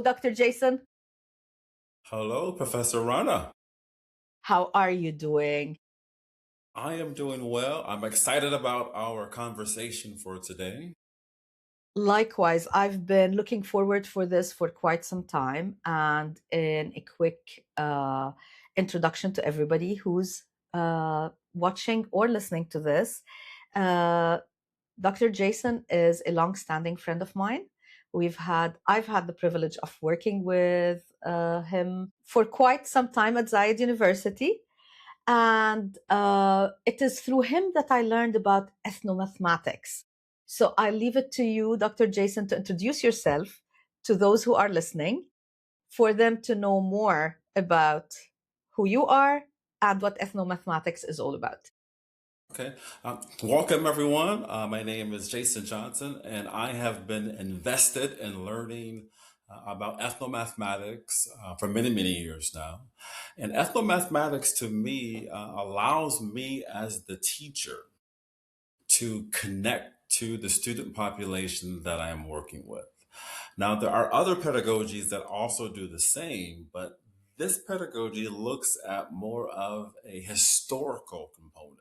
Hello, Dr. Jason. Hello, Professor Rana. How are you doing? I am doing well. I'm excited about our conversation for today. Likewise, I've been looking forward for this for quite some time. And in a quick introduction to everybody who's watching or listening to this, uh, Dr. Jason is a long-standing friend of mine. I've had the privilege of working with him for quite some time at Zayed University. And it is through him that I learned about ethnomathematics. So I leave it to you, Dr. Jason, to introduce yourself to those who are listening, for them to know more about who you are and what ethnomathematics is all about. Okay. Welcome, everyone. My name is Jason Johnson, and I have been invested in learning about ethnomathematics for many, many years now. And ethnomathematics to me allows me as the teacher to connect to the student population that I am working with. Now, there are other pedagogies that also do the same, but this pedagogy looks at more of a historical component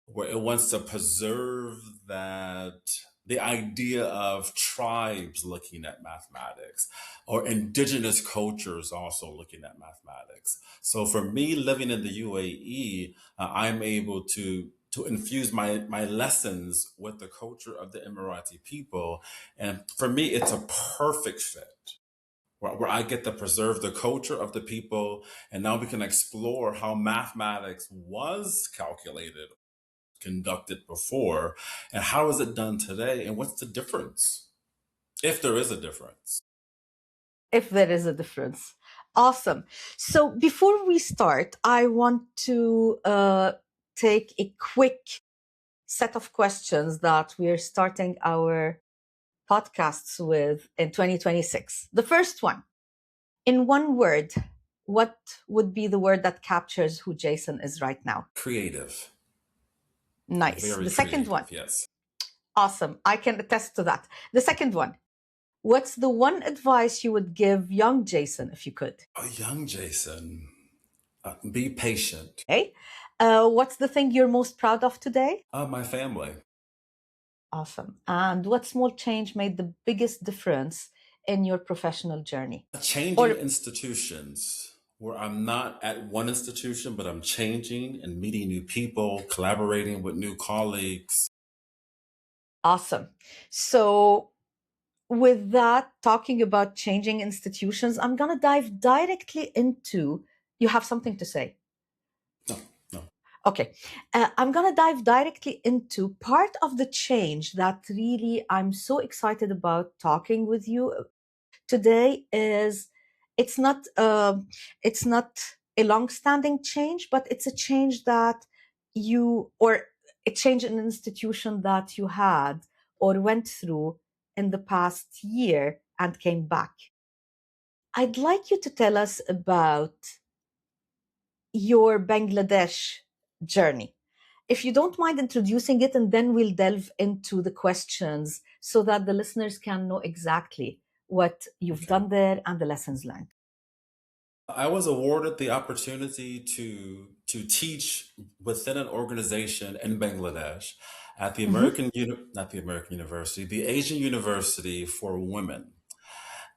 where it wants to preserve that the idea of tribes looking at mathematics or indigenous cultures also looking at mathematics. So for me living in the UAE, I'm able to infuse my lessons with the culture of the Emirati people. And for me, it's a perfect fit where I get to preserve the culture of the people. And now we can explore how mathematics was calculated, conducted before, and how is it done today, and what's the difference, if there is a difference. If there is a difference. Awesome. So before we start, I want to take a quick set of questions that we're starting our podcasts with in 2026. The first one, in one word, what would be the word that captures who Jason is right now? Creative. Nice. Very The second one, creative, yes. awesome. I can attest to that. The second one, what's the one advice you would give young Jason if you could? A young Jason, be patient. Okay. What's the thing you're most proud of today? My family. Awesome. And what small change made the biggest difference in your professional journey? Changing Or institutions where I'm not at one institution, but I'm changing and meeting new people, collaborating with new colleagues. awesome. So with that, talking about changing institutions, I'm going to dive directly into, you have something to say. No, no. Okay. I'm going to dive directly into part of the change that really I'm so excited about talking with you today is it's not it's not a long-standing change, but it's a change that you or a change in an institution that you had or went through in the past year and came back. I'd like you to tell us about your Bangladesh journey. If you don't mind introducing it, and then we'll delve into the questions so that the listeners can know exactly what you've Okay. done there and the lessons learned. I was awarded the opportunity to teach within an organization in Bangladesh at the Mhm. Not the American University, the Asian University for Women.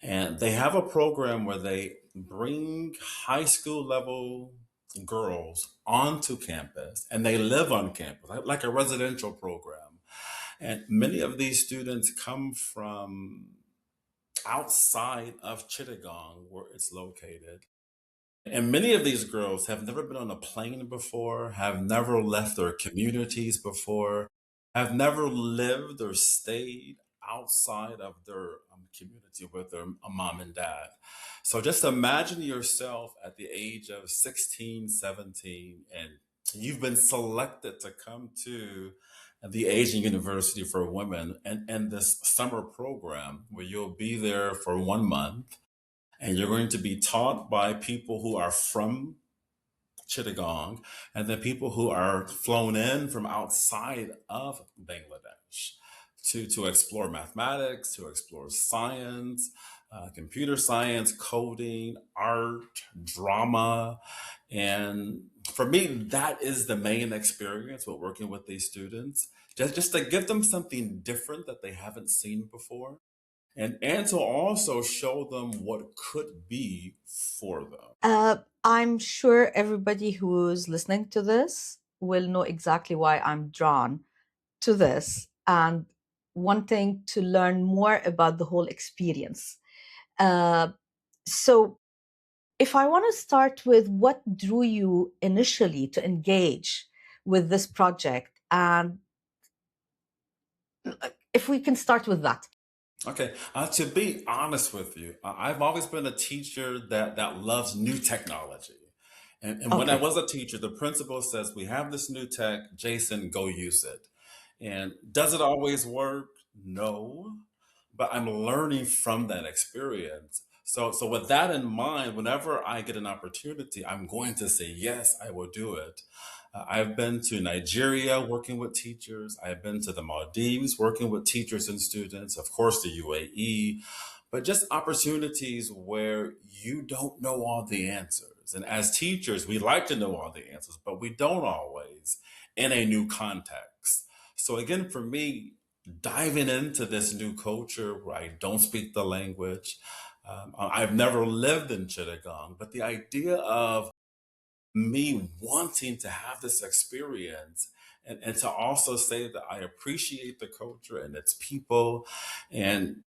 And they have a program where they bring high school level girls onto campus and they live on campus, like a residential program. And many of these students come from outside of Chittagong, where it's located. And many of these girls have never been on a plane before, have never left their communities before, have never lived or stayed outside of their community with their mom and dad. So just imagine yourself at the age of 16, 17, and you've been selected to come to the Asian University for Women and this summer program where you'll be there for 1 month and you're going to be taught by people who are from Chittagong and then people who are flown in from outside of Bangladesh to explore mathematics, to explore science, computer science, coding, art, drama. And for me, that is the main experience with working with these students. Just to give them something different that they haven't seen before. And to also show them what could be for them. I'm sure everybody who's listening to this will know exactly why I'm drawn to this and wanting to learn more about the whole experience. Uh, so, if I want to start with what drew you initially to engage with this project, and if we can start with that. Okay, to be honest with you, I've always been a teacher that loves new technology. And when I Okay. was a teacher, the principal says, "We have this new tech, Jason, go use it." And does it always work? No, but I'm learning from that experience. So with that in mind, whenever I get an opportunity, I'm going to say, yes, I will do it. I've been to Nigeria working with teachers. I've been to the Maldives working with teachers and students, of course, the UAE, but just opportunities where you don't know all the answers. And as teachers, we like to know all the answers, but we don't always in a new context. So again, for me, diving into this new culture where I don't speak the language, I've never lived in Chittagong, but the idea of me wanting to have this experience and to also say that I appreciate the culture and its people. And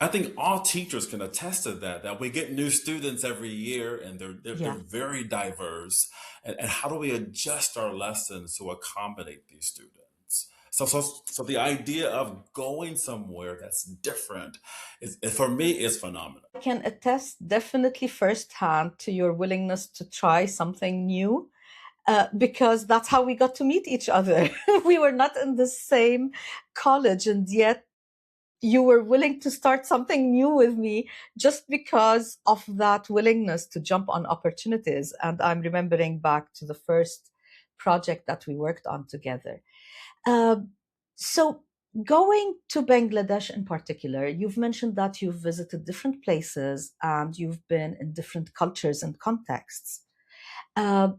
I think all teachers can attest to that we get new students every year and they're Yeah. very diverse. And how do we adjust our lessons to accommodate these students? So the idea of going somewhere that's different for me is phenomenal. I can attest definitely firsthand to your willingness to try something new. Because that's how we got to meet each other. We were not in the same college, and yet you were willing to start something new with me just because of that willingness to jump on opportunities. And I'm remembering back to the first project that we worked on together. Um, so, going to Bangladesh in particular, you've mentioned that you've visited different places and you've been in different cultures and contexts. Uh,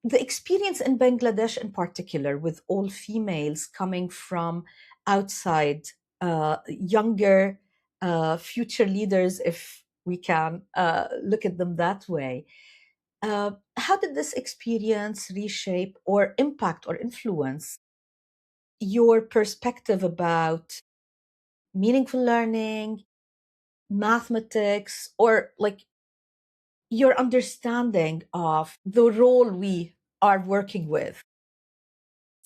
the experience in Bangladesh, in particular, with all females coming from outside, younger future leaders, if we can look at them that way. How did this experience reshape or impact or influence your perspective about meaningful learning, mathematics, or like your understanding of the role we are working with?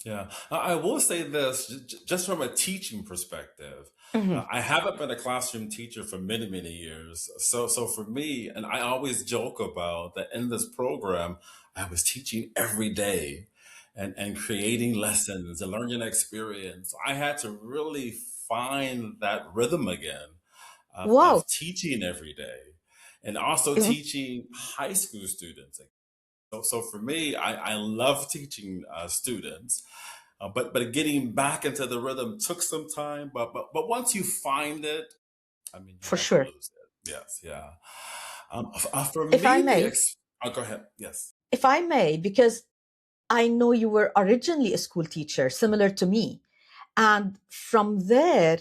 Yeah, I will say this just from a teaching perspective. Mhm. I haven't been a classroom teacher for many, many years. So for me, and I always joke about that in this program, I was teaching every day and creating lessons and learning experience. I had to really find that rhythm again Wow. of teaching every day and also Mhm. teaching high school students. So for me, I love teaching students, but getting back into the rhythm took some time. But once you find it, I mean, you For never sure. lose it. Yes, yeah. For If I me, may, go ahead. Yes. because I know you were originally a school teacher, similar to me. And from there,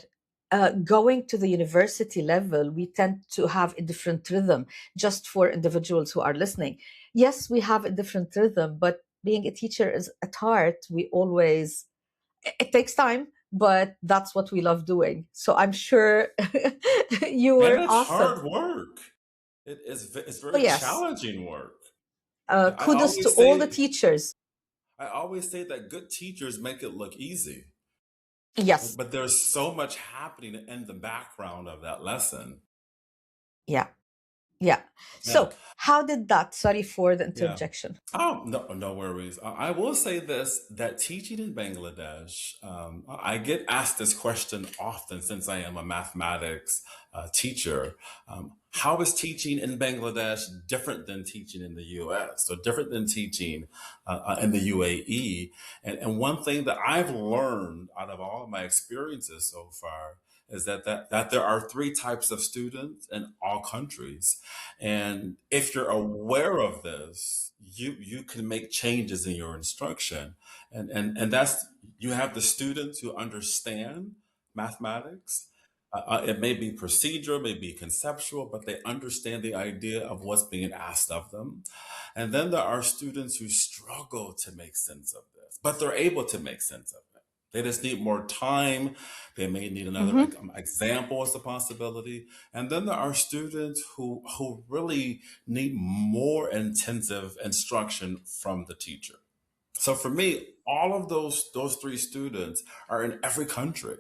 going to the university level, we tend to have a different rhythm, just for individuals who are listening. Yes, we have a different rhythm, but being a teacher is at heart, we always, it takes time, but that's what we love doing. So I'm sure you And were it's awesome. hard work. It's Oh, very yes. challenging work. I Kudos to always all the say teachers. I always say that good teachers make it look easy, Yes. but there's so much happening in the background of that lesson. Yeah. Yeah. Yeah. So, how did that, sorry for the Yeah. interjection. Oh, no, no worries. I will say this, that teaching in Bangladesh, I get asked this question often since I am a mathematics teacher. How is teaching in Bangladesh different than teaching in the US or different than teaching in the UAE? And one thing that I've learned out of all of my experiences so far is that there are three types of students in all countries. And if you're aware of this, you can make changes in your instruction. And that's, you have the students who understand mathematics. It may be procedural, may be conceptual, but they understand the idea of what's being asked of them. And then there are students who struggle to make sense of this, but they're able to make sense of it. They just need more time. They may need another Hmm. example as a possibility. And then there are students who really need more intensive instruction from the teacher. So for me, all of those three students are in every country.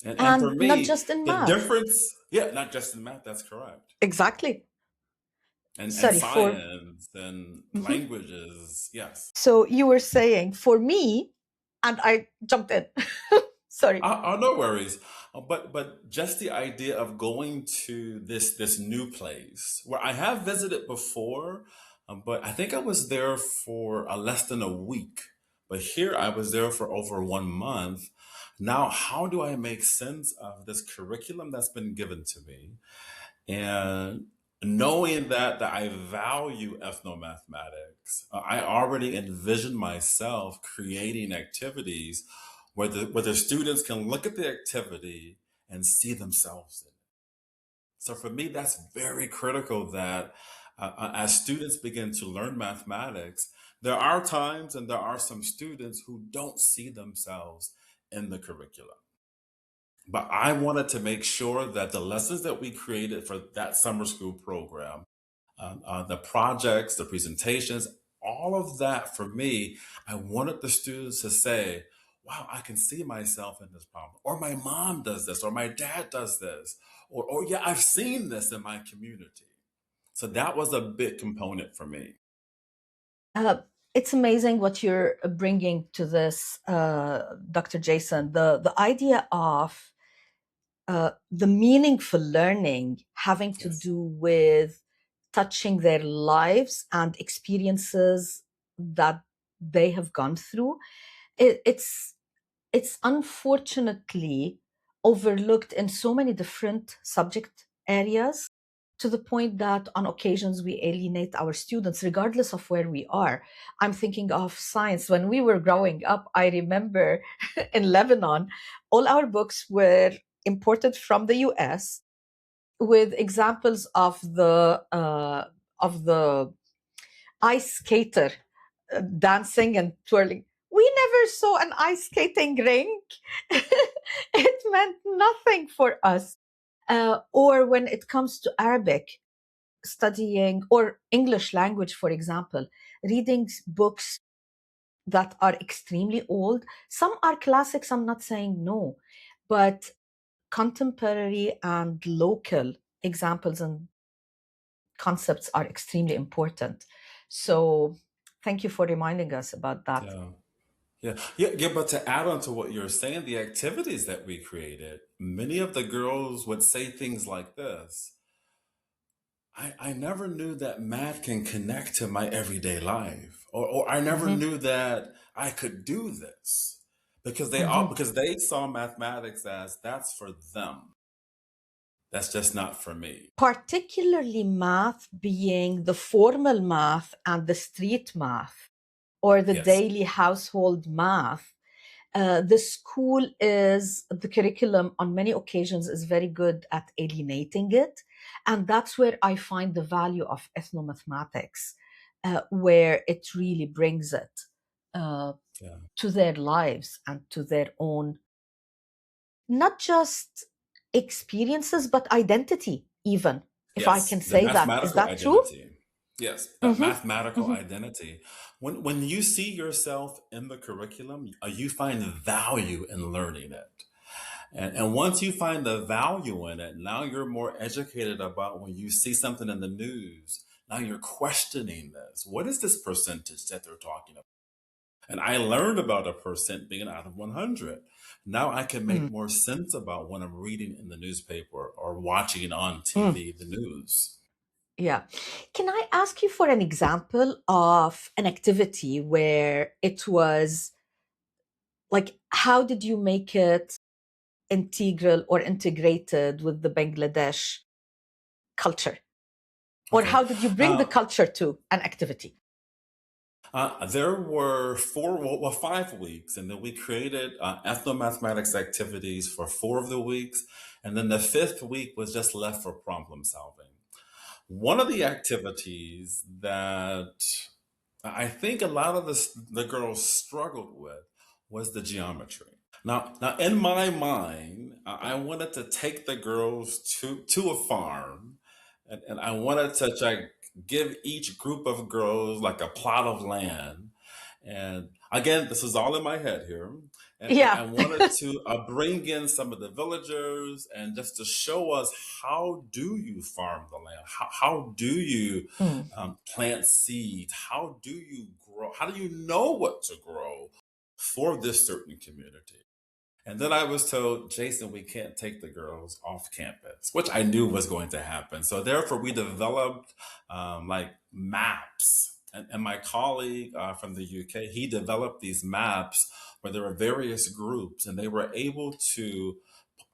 And for And not me, just in the math. difference, yeah, not just in math, that's correct. Exactly. And Sorry for. science and Mhm. languages, yes. So you were saying for me, and I jumped in. Sorry. No worries. But just the idea of going to this new place where I have visited before, but I think I was there for less than a week. But here I was there for over 1 month. Now, how do I make sense of this curriculum that's been given to me? And knowing that I value ethnomathematics, I already envision myself creating activities where the students can look at the activity and see themselves in it. So for me, that's very critical that as students begin to learn mathematics, there are times and there are some students who don't see themselves in the curriculum. But I wanted to make sure that the lessons that we created for that summer school program, the projects, the presentations, all of that for me, I wanted the students to say, wow, I can see myself in this problem. Or my mom does this, or my dad does this, or yeah, I've seen this in my community. So that was a big component for me. Uh, it's amazing what you're bringing to this, Dr. Jason. The idea of the meaningful learning having to Yes. do with touching their lives and experiences that they have gone through. It's unfortunately overlooked in so many different subject areas, to the point that on occasions we alienate our students regardless of where we are. I'm thinking of science. When we were growing up, I remember in Lebanon, all our books were imported from the US with examples of the ice skater dancing and twirling. We never saw an ice skating rink. It meant nothing for us. Or when it comes to Arabic, studying, or English language, for example, reading books that are extremely old. Some are classics, I'm not saying no, but contemporary and local examples and concepts are extremely important. So thank you for reminding us about that. Yeah. Yeah. But to add on to what you're saying, the activities that we created, many of the girls would say things like this. I never knew that math can connect to my everyday life, or I never Mhm, knew that I could do this mhm. because they saw mathematics as that's for them. That's just not for me. Particularly math being the formal math and the street math or the Yes. daily household math. The school is, the curriculum on many occasions is very good at alienating it. And that's where I find the value of ethnomathematics, where it really brings it uh, Yeah. to their lives and to their own, not just experiences, but identity, even, if I can Yes. The say that. Is mathematical that true? identity. Yes, that Hmm. mathematical Hmm. identity. When you see yourself in the curriculum, you find value in learning it. And once you find the value in it, now you're more educated about when you see something in the news. Now you're questioning this. What is this percentage that they're talking about? And I learned about a percent being out of 100. Now I can make Mm, more sense about when I'm reading in the newspaper or watching on mm. TV the news. Yeah. Can I ask you for an example of an activity where it was like, how did you make it? integral or integrated with the Bangladesh culture? Or Okay. how did you bring the Uh, culture to an activity? there were 5 weeks, and then we created ethnomathematics activities for 4 of the weeks, and then the fifth week was just left for problem solving. One of the activities that I think a lot of the girls struggled with was the geometry. Now, in my mind, I wanted to take the girls to a farm, and I wanted to give each group of girls like a plot of land. And again, this is all in my head here. And Yeah. I wanted to bring in some of the villagers and just to show us how do you farm the land? How do you Mm. plant seeds? How do you grow? How do you know what to grow for this certain community? And then I was told, Jason, we can't take the girls off campus, which I knew was going to happen. So therefore, we developed like maps. And my colleague from the UK, he developed these maps where there were various groups, and they were able to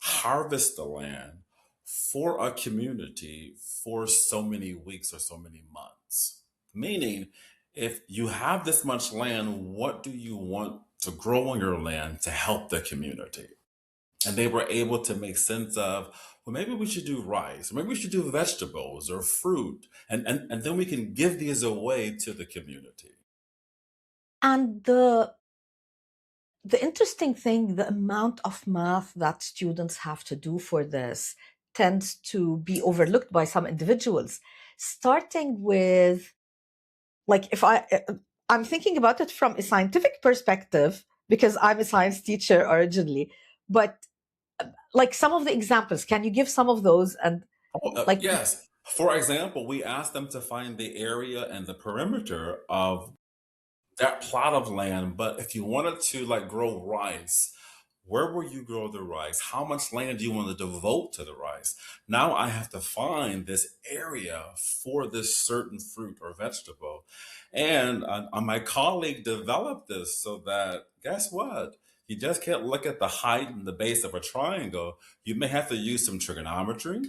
harvest the land for a community for so many weeks or so many months. Meaning, if you have this much land, what do you want to grow on your land to help the community? And they were able to make sense of, well, maybe we should do rice, or maybe we should do vegetables or fruit, and then we can give these away to the community. And the interesting thing, the amount of math that students have to do for this tends to be overlooked by some individuals. Starting with, like, if I'm thinking about it from a scientific perspective because I'm a science teacher originally, but like some of the examples, can you give some of those? And Oh, like, yes. For example, we asked them to find the area and the perimeter of that plot of land. But if you wanted to like grow rice, where will you grow the rice? How much land do you want to devote to the rice? Now I have to find this area for this certain fruit or vegetable. And my colleague developed this so that, guess what? You just can't look at the height and the base of a triangle. You may have to use some trigonometry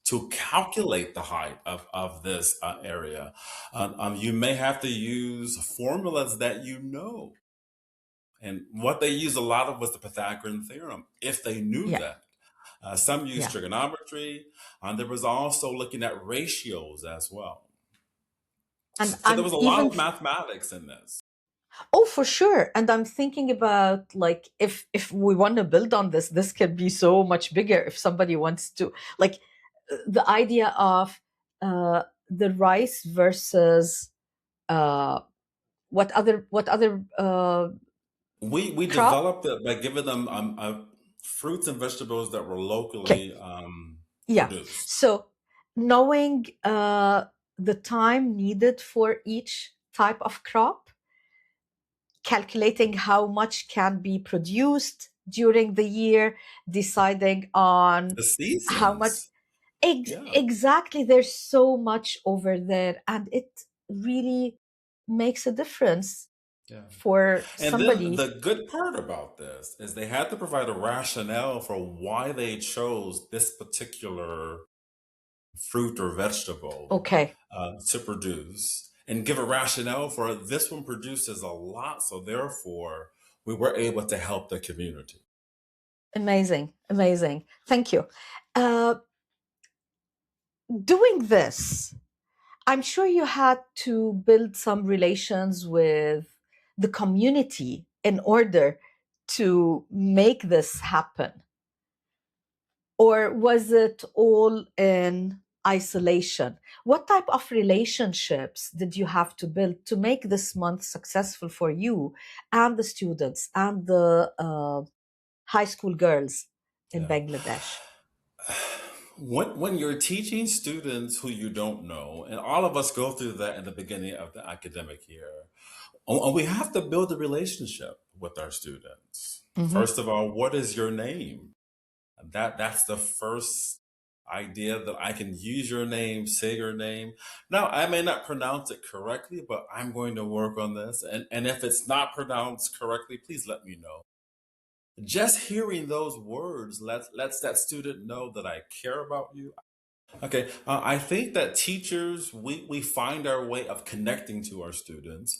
to calculate the height of this area. You may have to use formulas that you know. And what they used a lot of was the Pythagorean theorem, if they knew yeah, that. Some used yeah. trigonometry. There was also looking at ratios as well. And So there I'm was a lot even of mathematics in this. Oh, for sure. And I'm thinking about, like, if we want to build on this, this can be so much bigger if somebody wants to, like, the idea of the rice versus uh, what other We crop? developed it by giving them fruits and vegetables that were Okay, locally yeah. produced. So knowing the time needed for each type of crop, calculating how much can be produced during the year, deciding on The how much. seasons. Yeah. Exactly, there's so much over there, and it really makes a difference Yeah. for And then somebody. the good part about this is they had to provide a rationale for why they chose this particular fruit or vegetable Okay, to produce and give a rationale for this one produces a lot. So therefore, we were able to help the community. amazing, amazing. Thank you. Uh, Doing this, I'm sure you had to build some relations with the community in order to make this happen. Or was it all in isolation? What type of relationships did you have to build to make this month successful for you and the students and the high school girls in Yeah. Bangladesh? When you're teaching students who you don't know, and all of us go through that in the beginning of the academic year, we have to build a relationship with our students. Hmm. First of all, what is your name? That's the first idea that I can use your name, say your name. Now, I may not pronounce it correctly, but I'm going to work on this. And if it's not pronounced correctly, please let me know. Just hearing those words lets that student know that I care about you. Okay, I think that teachers, we find our way of connecting to our students.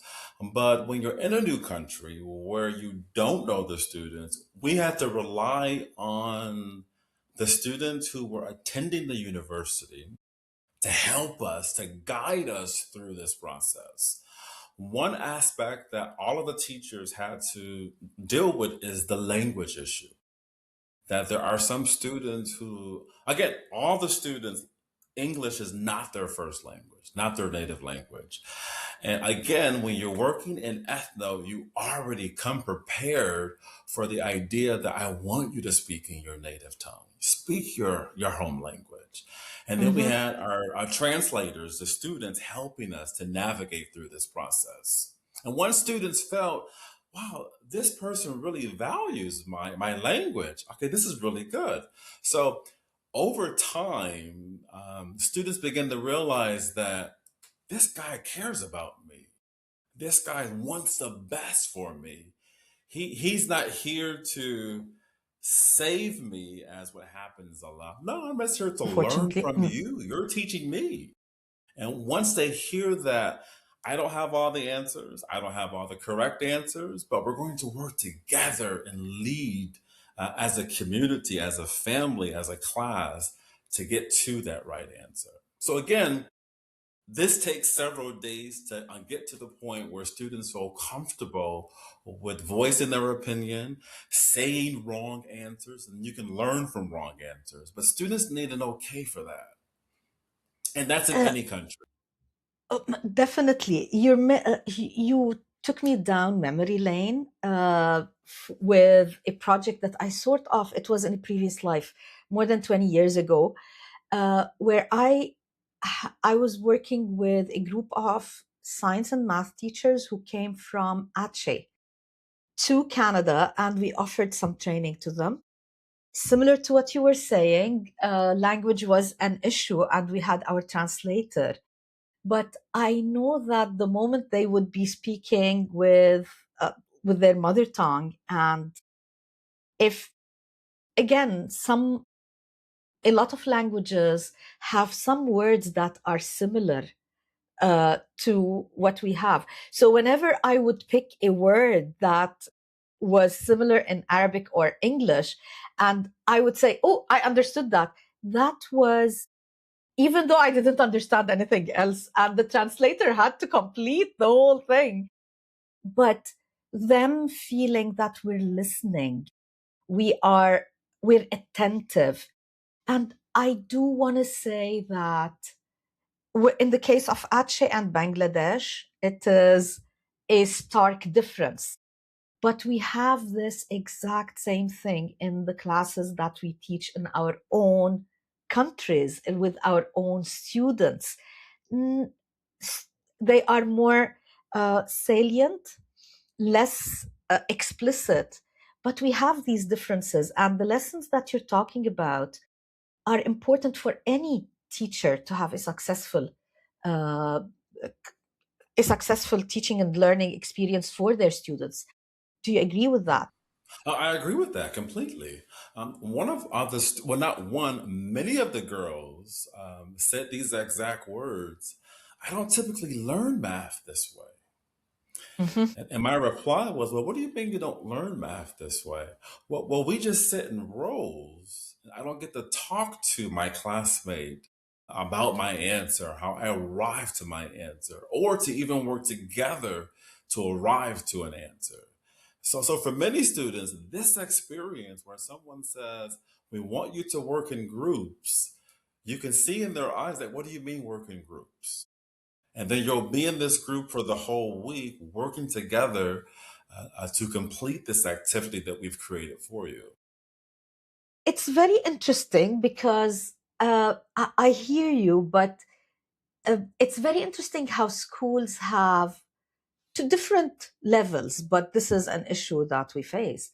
But when you're in a new country where you don't know the students, we have to rely on the students who were attending the university to help us, to guide us through this process. One aspect that all of the teachers had to deal with is the language issue. That there are some students who, again, all the students, English is not their first language, not their native language. And again, when you're working in ethno, you already come prepared for the idea that I want you to speak in your native tongue, speak your home language. And then we Mm-hmm. had our translators, the students helping us to navigate through this process. And once students felt, wow, this person really values my language. Okay, this is really good. So over time, students begin to realize that this guy cares about me. This guy wants the best for me. He's not here to save me, as what happens a lot. No, I'm just here to learn Unfortunately. from you. You're teaching me. And once they hear that, I don't have all the answers, I don't have all the correct answers, but we're going to work together and lead as a community, as a family, as a class to get to that right answer. So, again, this takes several days to get to the point where students feel comfortable with voicing their opinion, saying wrong answers, and you can learn from wrong answers. But students need an okay for that. And that's in Uh, any country. Definitely. You took me down memory lane with a project that I sort of, it was in a previous life, more than 20 years ago, where I was working with a group of science and math teachers who came from Aceh to Canada, and we offered some training to them. Similar to what you were saying, language was an issue, and we had our translator. But I know that the moment they would be speaking with their mother tongue, and if again, some a lot of languages have some words that are similar to what we have. So whenever I would pick a word that was similar in Arabic or English, and I would say, "Oh, I understood that," that was even though I didn't understand anything else, and the translator had to complete the whole thing. But them feeling that we're listening, we are, we're attentive. And I do want to say that in the case of Aceh and Bangladesh, it is a stark difference. But we have this exact same thing in the classes that we teach in our own countries and with our own students. Mm, They are more salient, less explicit, but we have these differences. And the lessons that you're talking about are important for any teacher to have uh, a successful teaching and learning experience for their students. Do you agree with that? I agree with that completely. One of well, not one, many of the girls said these exact words. I don't typically learn math this way. Hmm. And my reply was, well, what do you mean you don't learn math this way? Well, we just sit in rows. I don't get to talk to my classmate about my answer, how I arrived to my answer, or to even work together to arrive to an answer. So for many students, this experience where someone says, we want you to work in groups, you can see in their eyes that, what do you mean work in groups? And then you'll be in this group for the whole week working together to complete this activity that we've created for you. It's very interesting because I hear you, but it's very interesting how schools have, to different levels, but this is an issue that we face,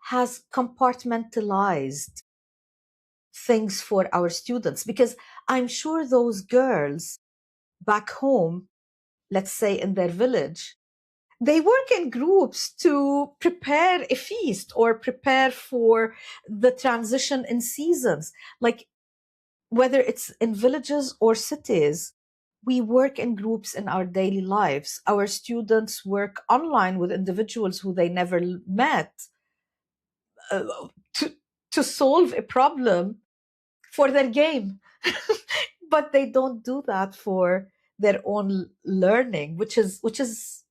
has compartmentalized things for our students. Because I'm sure those girls back home, let's say in their village, They work in groups to prepare a feast or prepare for the transition in seasons. Like whether it's in villages or cities, we work in groups in our daily lives. Our students work online with individuals who they never met uh, to, to solve a problem for their game. But they don't do that for their own learning, which is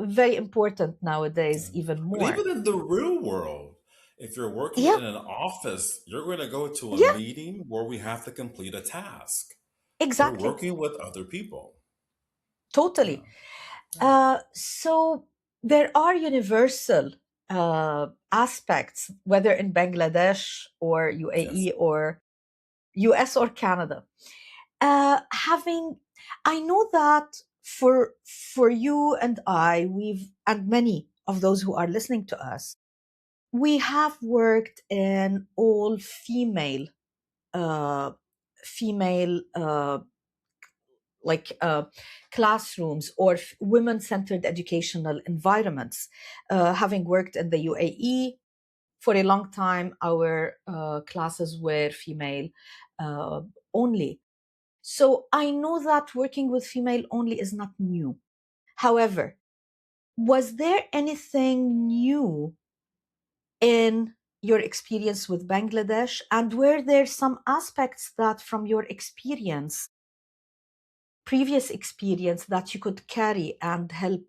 very important nowadays, Yeah. even But even more. in the real world, if you're working Yeah, in an office, you're going to go to a yeah, meeting where we have to complete a task. We're exactly. working with other people. Yeah. Totally. So there are universal aspects, whether in Bangladesh or Yes. UAE or US or Canada. Having, I know that for you and I, we've and many of those who are listening to us, we have worked in all female, uh, female like classrooms or women-centered educational environments. Having worked in the UAE for a long time, our classes were female uh, only. So I know that working with female only is not new. However, was there anything new in your experience with Bangladesh? And were there some aspects that from your experience, previous experience, that you could carry and help?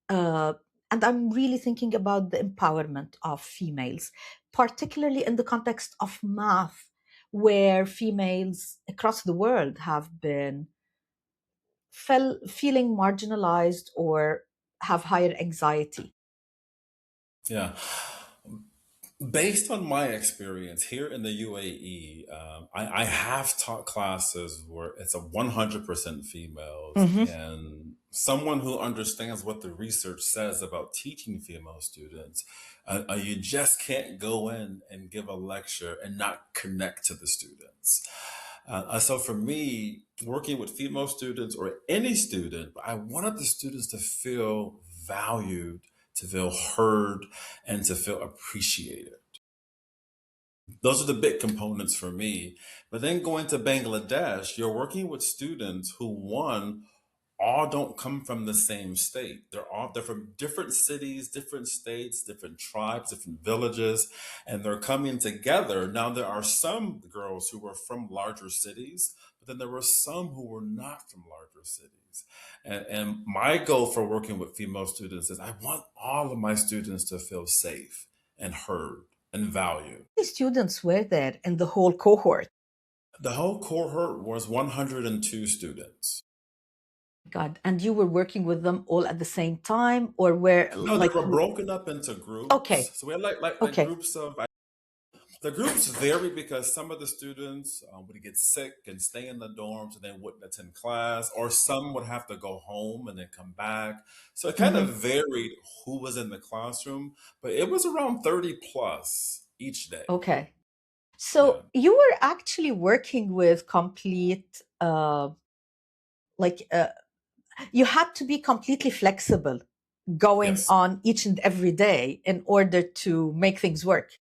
Uh, and I'm really thinking about the empowerment of females, particularly in the context of math, where females across the world have been feeling marginalized or have higher anxiety. Yeah. Based on my experience here in the UAE, I have taught classes where it's a 100% females, Hmm. and someone who understands what the research says about teaching female students. You just can't go in and give a lecture and not connect to the students. So for me, working with female students or any student, I wanted the students to feel valued, to feel heard, and to feel appreciated. Those are the big components for me. But then going to Bangladesh, you're working with students who, one, all don't come from the same state. They're from different cities, different states, different tribes, different villages, and they're coming together. Now there are some girls who were from larger cities, but then there were some who were not from larger cities. And my goal for working with female students is I want all of my students to feel safe and heard and valued. The students were there in the whole cohort. The whole cohort was 102 students. God, and you were working with them all at the same time, or were No, they like, were broken up into groups. okay, So we had like okay, groups of the groups vary because some of the students would get sick and stay in the dorms and then wouldn't attend class, or some would have to go home and then come back. So it kind of hmm, varied who was in the classroom, but it was around 30 plus each day. okay. Yeah. So you were actually working with complete, like, you had to be completely flexible going Yes. on each and every day in order to make things work.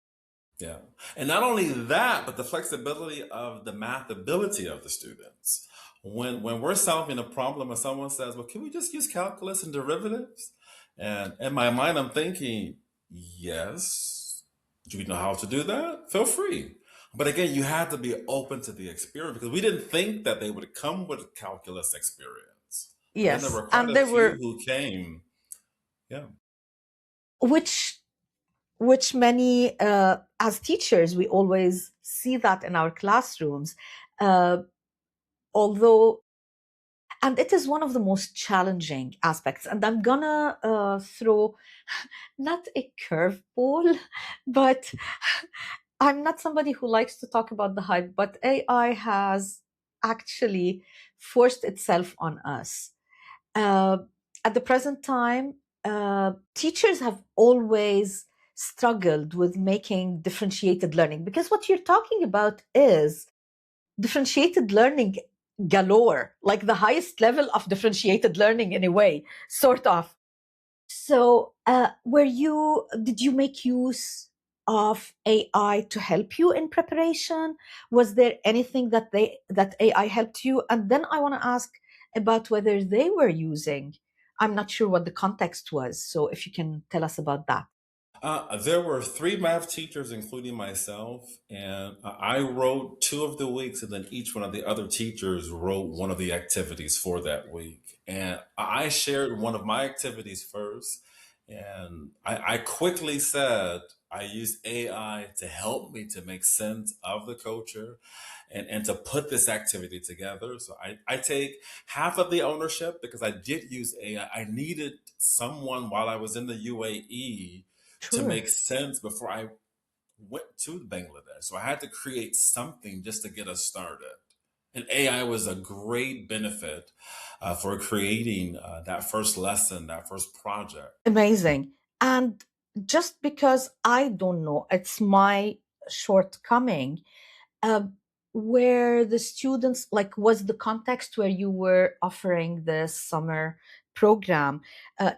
Yeah. And not only that, but the flexibility of the math ability of the students. When we're solving a problem and someone says, well, can we just use calculus and derivatives? And in my mind, I'm thinking, yes. Do we know how to do that? Feel free. But again, you have to be open to the experience because we didn't think that they would come with calculus experience. But then there Yes, were quite and a there few were, who came. Yeah. which many, as teachers, we always see that in our classrooms. Uh, although, and it is one of the most challenging aspects. And I'm gonna throw not a curveball, but I'm not somebody who likes to talk about the hype, but AI has actually forced itself on us. Uh, at the present time, teachers have always struggled with making differentiated learning, because what you're talking about is differentiated learning galore, like the highest level of differentiated learning in a way, sort of. So, did you make use of AI to help you in preparation? Was there anything that AI helped you? And then I want to ask about whether they were using. I'm not sure what the context was. So if you can tell us about that. There were three math teachers, including myself, and I wrote two of the weeks, and then each one of the other teachers wrote one of the activities for that week. And I shared one of my activities first, and I quickly said I used AI to help me to make sense of the culture and to put this activity together. So I take half of the ownership because I did use AI. I needed someone while I was in the UAE to Sure. make sense before I went to Bangladesh. So I had to create something just to get us started. And AI was a great benefit for creating that first lesson, that first project. Amazing. And just because I don't know, it's my shortcoming. uh, where the students, like, was the context where you were offering this summer program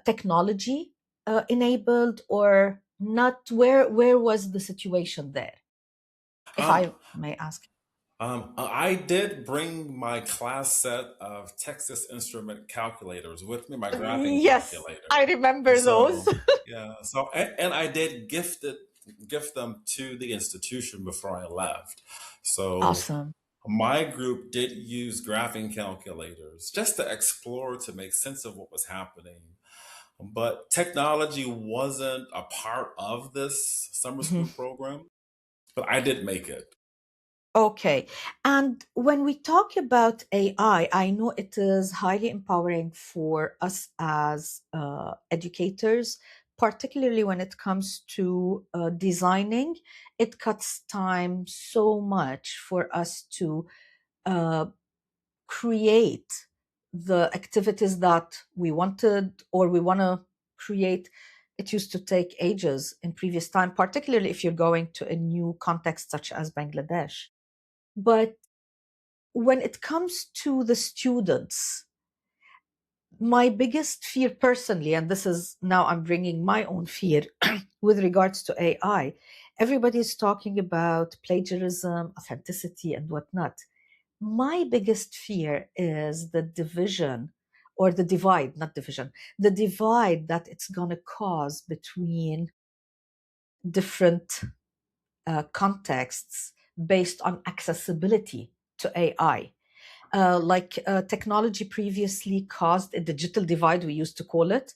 technology enabled or not? Where was the situation there, if Um, I may ask? I did bring my class set of Texas Instrument calculators with me, my graphing Yes, calculator. I remember those. So yeah, and I did gift them to the institution before I left. So Awesome. my group did use graphing calculators just to explore to make sense of what was happening. But technology wasn't a part of this summer Mhm. school program, but I did make it. Okay. And when we talk about AI, I know it is highly empowering for us as educators, particularly when it comes to designing. It cuts time so much for us to uh, create the activities that we wanted or we want to create. It used to take ages in previous time, particularly if you're going to a new context such as Bangladesh. But when it comes to the students, my biggest fear personally, and this is now I'm bringing my own fear with regards to AI, everybody's talking about plagiarism, authenticity, and whatnot. My biggest fear is the division or the divide, not division, the divide that it's going to cause between different contexts based on accessibility to AI. Technology previously caused a digital divide, we used to call it.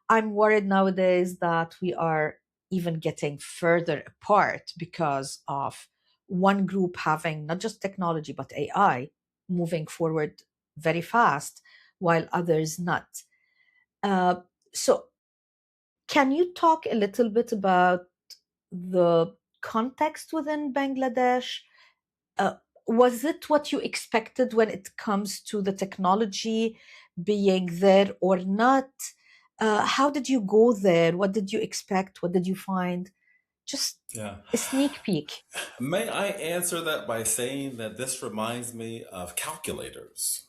I'm worried nowadays that we are even getting further apart because of one group having not just technology, but AI moving forward very fast, while others not. Uh, so, can you talk a little bit about the context within Bangladesh? uh, was it what you expected when it comes to the technology being there or not? How did you go there? What did you expect? What did you find? Just Yeah. a sneak peek. May I answer that by saying that this reminds me of calculators?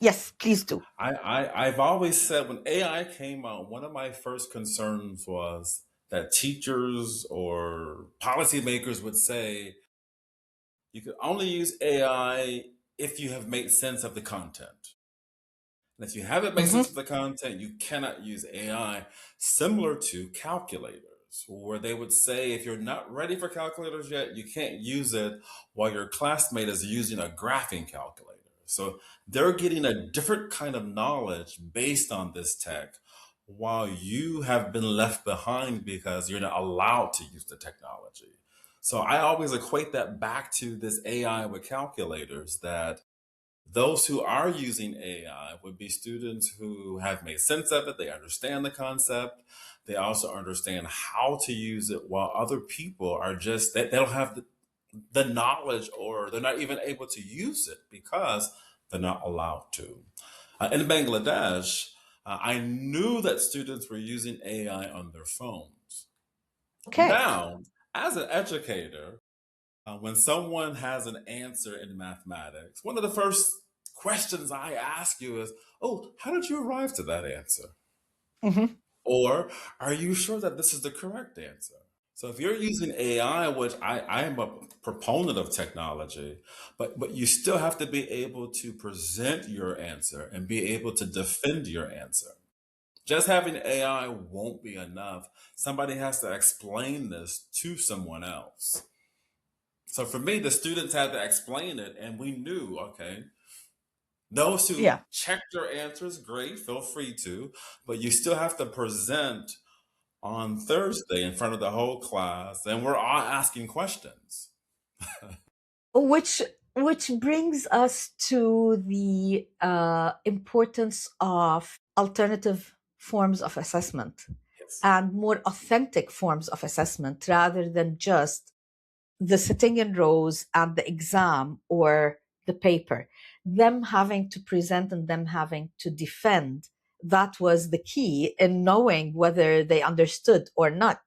Yes, please do. I've always said when AI came out, one of my first concerns was that teachers or policymakers would say you could only use AI if you have made sense of the content. And if you haven't made sense Hmm. of the content, you cannot use AI, similar to calculators, where they would say if you're not ready for calculators yet, you can't use it while your classmate is using a graphing calculator. So they're getting a different kind of knowledge based on this tech, while you have been left behind because you're not allowed to use the technology. So I always equate that back to this AI with calculators that those who are using AI would be students who have made sense of it. They understand the concept. They also understand how to use it, while other people are just, they don't have the knowledge, or they're not even able to use it because they're not allowed to. In Bangladesh, I knew that students were using AI on their phones. Okay. Now, as an educator, when someone has an answer in mathematics, one of the first questions I ask you is, "Oh, how did you arrive to that answer?" Hmm. Or are you sure that this is the correct answer? So if you're using AI, which I am a proponent of technology, but you still have to be able to present your answer and be able to defend your answer. Just having AI won't be enough. Somebody has to explain this to someone else. So for me, the students had to explain it, and we knew, okay, those who Yeah. checked their answers, great, feel free to, but you still have to present on Thursday in front of the whole class, and we're all asking questions. which which brings us to the importance of alternative forms of assessment Yes. and more authentic forms of assessment rather than just the sitting in rows and the exam or the paper. Them having to present and them having to defend, that was the key in knowing whether they understood or not.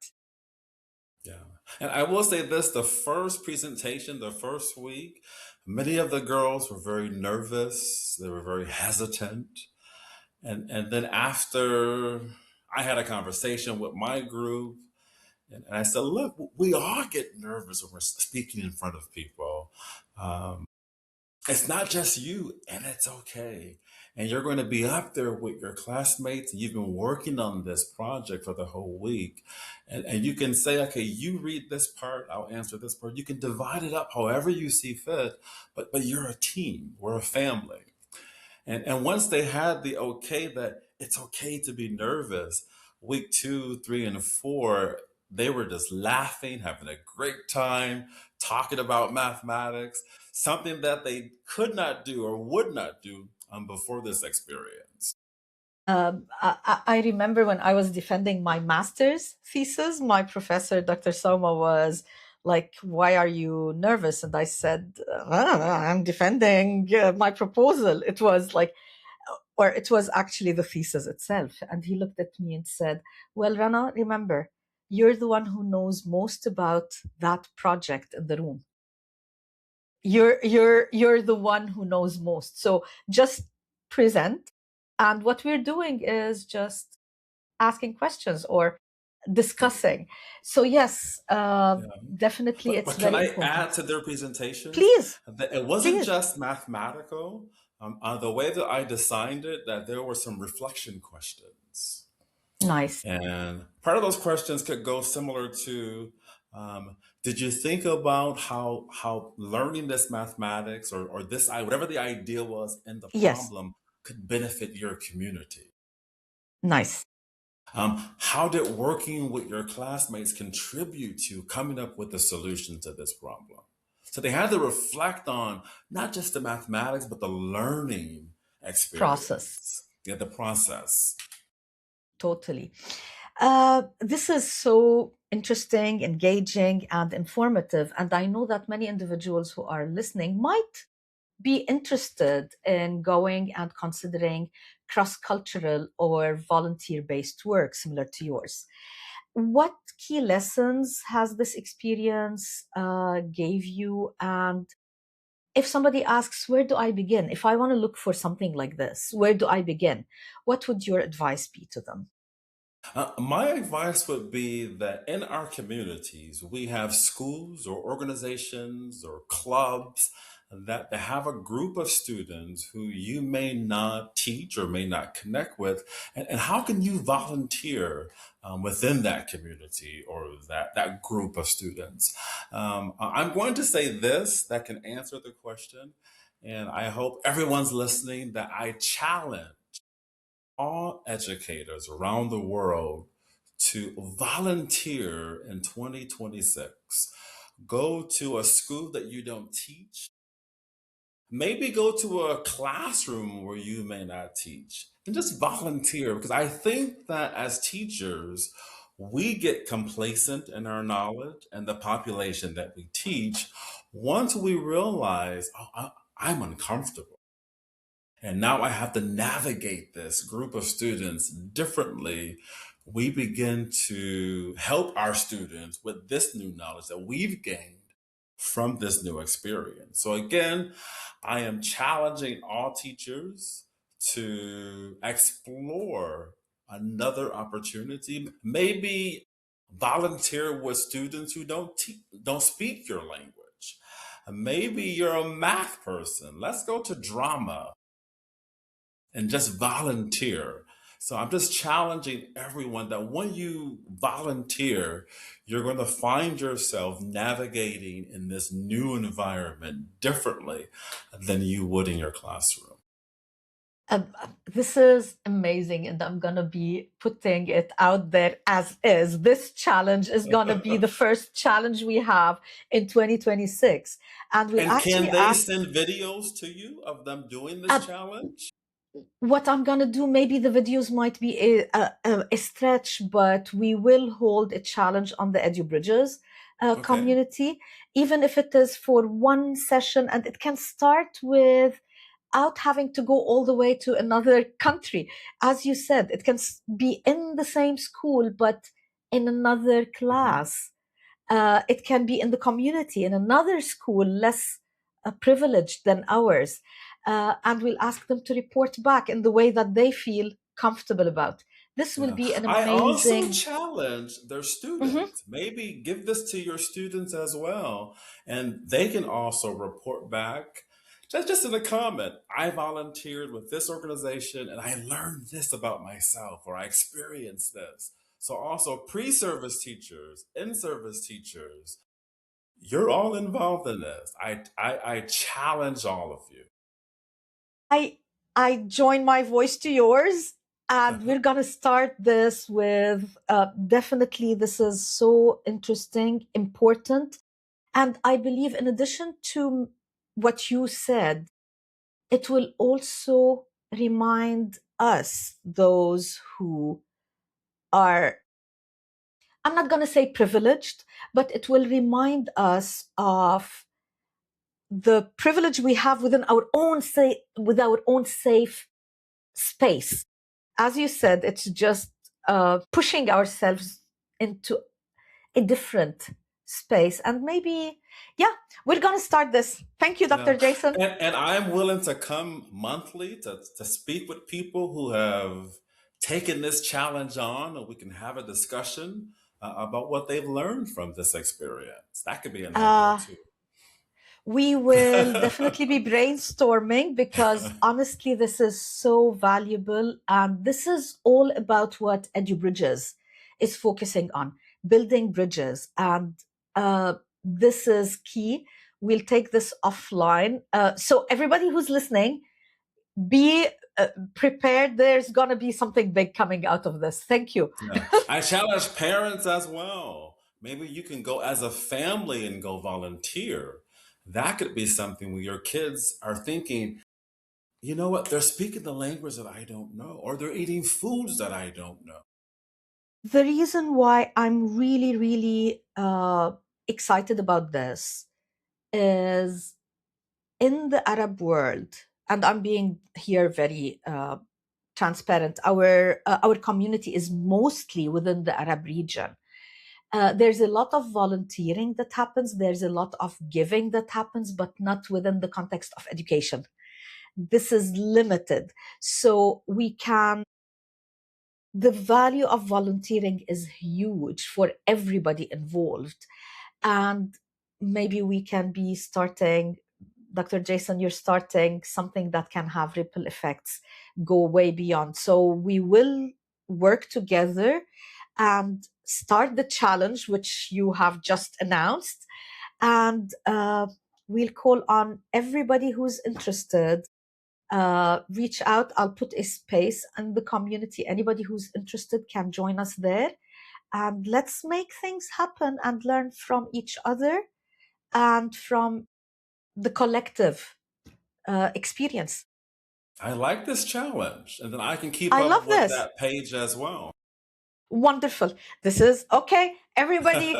Yeah. And I will say this, the first presentation, the first week, many of the girls were very nervous. They were very hesitant. And then after I had a conversation with my group, and I said, look, we all get nervous when we're speaking in front of people. It's not just you, and it's okay. And you're going to be up there with your classmates, and you've been working on this project for the whole week. And you can say, okay, you read this part, I'll answer this part. You can divide it up however you see fit, but you're a team, we're a family. And once they had the okay that it's okay to be nervous, week 2, 3, and 4, they were just laughing, having a great time, talking about mathematics, something that they could not do or would not do before this experience. I remember when I was defending my master's thesis, my professor, Dr. Soma, was like, "Why are you nervous?" And I said, "I'm defending my proposal." It was like, or it was actually the thesis itself. And he looked at me and said, "Well, Rana, remember, you're the one who knows most about that project in the room. You're the one who knows most. So just present. And what we're doing is just asking questions or discussing." So yes, Yeah. definitely, But it's but can very I important. add to their presentations Please, that it wasn't please. just mathematical. The way that I designed it, that there were some reflection questions. Nice. And part of those questions could go similar to, did you think about how learning this mathematics or this whatever the idea was in the Yes. problem could benefit your community? Nice. How did working with your classmates contribute to coming up with a solution to this problem? So they had to reflect on not just the mathematics, but the learning Process. experience, yeah, the process. Totally. This is so interesting, engaging, and informative. And I know that many individuals who are listening might be interested in going and considering cross cultural or volunteer based work similar to yours. What key lessons has this experience gave you? And if somebody asks, where do I begin? If I want to look for something like this, where do I begin? What would your advice be to them? My advice would be that in our communities, we have schools or organizations or clubs that have a group of students who you may not teach or may not connect with. And how can you volunteer within that community or that group of students? I'm going to say this that can answer the question. And I hope everyone's listening that I challenge all educators around the world to volunteer in 2026. Go to a school that you don't teach. Maybe go to a classroom where you may not teach and just volunteer because I think that as teachers, we get complacent in our knowledge and the population that we teach once we realize, oh, I'm uncomfortable. And now I have to navigate this group of students differently. We begin to help our students with this new knowledge that we've gained from this new experience. So, again, I am challenging all teachers to explore another opportunity. Maybe volunteer with students who don't speak your language. Maybe you're a math person. Let's go to drama and just volunteer. So I'm just challenging everyone that when you volunteer, you're going to find yourself navigating in this new environment differently than you would in your classroom. This is amazing, and I'm gonna be putting it out there as is. This challenge is gonna be the first challenge we have in 2026, and we'll And can actually they ask. send videos to you of them doing this Uh, challenge? what I'm gonna do, maybe the videos might be a stretch, but we will hold a challenge on the edubridges Okay. community, even if it is for one session, and it can start with out having to go all the way to another country. As you said, it can be in the same school, but in another Mhm. class. It can be in the community, in another school, less privileged than ours. And we'll ask them to report back in the way that they feel comfortable about. This will Yeah. be an I also amazing. challenge their Mhm. students. Maybe give this to your students as well. And they can also report back just in a comment. I volunteered with this organization and I learned this about myself or I experienced this. So also pre-service teachers, in-service teachers, you're all involved in this. I challenge all of you. I I join my voice to yours, and we're gonna start this with definitely. This is so interesting, important, and I believe in addition to what you said, it will also remind us, those who are, I'm not gonna say privileged, but it will remind us of the privilege we have within our own with our own safe space. As you said, it's just pushing ourselves into a different space. And maybe, yeah, we're going to start this. Thank you, Dr. Yeah. Jason. And I'm willing to come monthly to speak with people who have taken this challenge on, and we can have a discussion about what they've learned from this experience. That could be an idea Uh, too. we will definitely be brainstorming because honestly, this is so valuable. And this is all about what EduBridges is focusing on, building bridges. And this is key. We'll take this offline. So, everybody who's listening, be prepared. There's going to be something big coming out of this. Thank you. Yeah. I challenge parents as well. Maybe you can go as a family and go volunteer. That could be something where your kids are thinking, you know what, they're speaking the language that I don't know, or they're eating foods that I don't know. The reason why I'm really, really excited about this is in the Arab world, and I'm being here very transparent. Our community is mostly within the Arab region. There's a lot of volunteering that happens. There's a lot of giving that happens, but not within the context of education. This is limited, so we can. The value of volunteering is huge for everybody involved, and maybe we can be starting, Dr. Jason, you're starting something that can have ripple effects, go way beyond. So we will work together and start the challenge, which you have just announced. And we'll call on everybody who's interested. Reach out. I'll put a space in the community. Anybody who's interested can join us there. And let's make things happen and learn from each other and from the collective experience. I like this challenge, and then I can keep I up love with this. that page as well. Wonderful. This is okay. Everybody,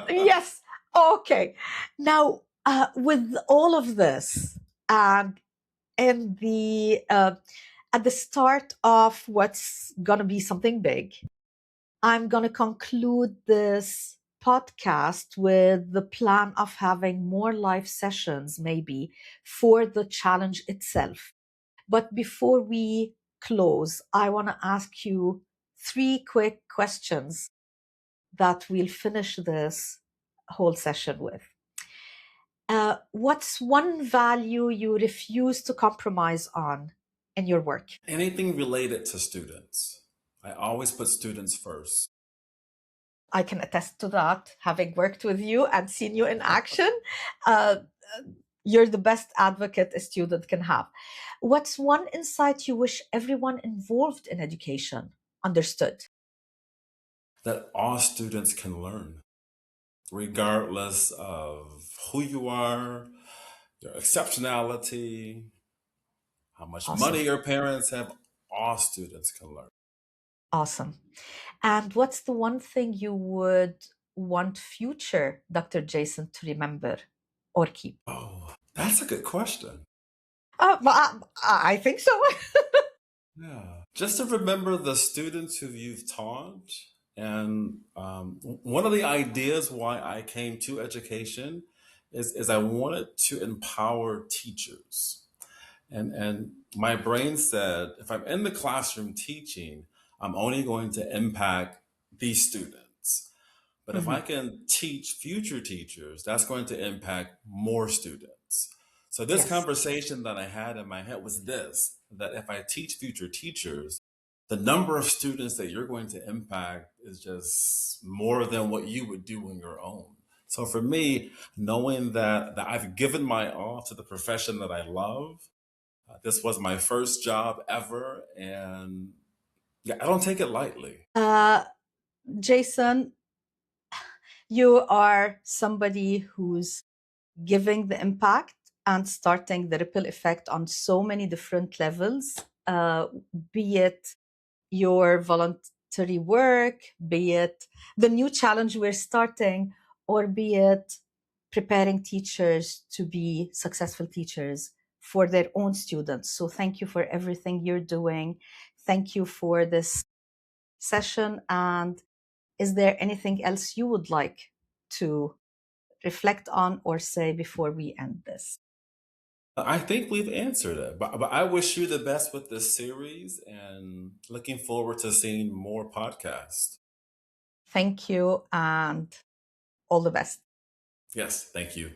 yes. Okay. Now, with all of this, and in the at the start of what's gonna be something big, I'm gonna conclude this podcast with the plan of having more live sessions, maybe for the challenge itself. But before we close, I want to ask you three quick questions that we'll finish this whole session with. What's one value you refuse to compromise on in your work? Anything related to students. I always put students first. I can attest to that, having worked with you and seen you in action. Uh, you're the best advocate a student can have. What's one insight you wish everyone involved in education understood? That all students can learn, regardless of who you are, your exceptionality, how much Awesome. money your parents have. All students can learn. Awesome. And what's the one thing you would want future Dr. Jason to remember or keep? Oh, that's a good question. I think so. Yeah. Just to remember the students who you've taught. And one of the ideas why I came to education is I wanted to empower teachers. And my brain said, if I'm in the classroom teaching, I'm only going to impact these students. But if I Mhm. can teach future teachers, that's going to impact more students. So this Yes. conversation that I had in my head was this, that if I teach future teachers, the number of students that you're going to impact is just more than what you would do on your own. So for me, knowing that I've given my all to the profession that I love, this was my first job ever, and yeah, I don't take it lightly. Uh, Jason, you are somebody who's giving the impact and starting the ripple effect on so many different levels, be it your voluntary work, be it the new challenge we're starting, or be it preparing teachers to be successful teachers for their own students. So thank you for everything you're doing. Thank you for this session. And is there anything else you would like to reflect on or say before we end this? I think we've answered it, but I wish you the best with this series and looking forward to seeing more podcasts. Thank you and all the best. Yes, thank you.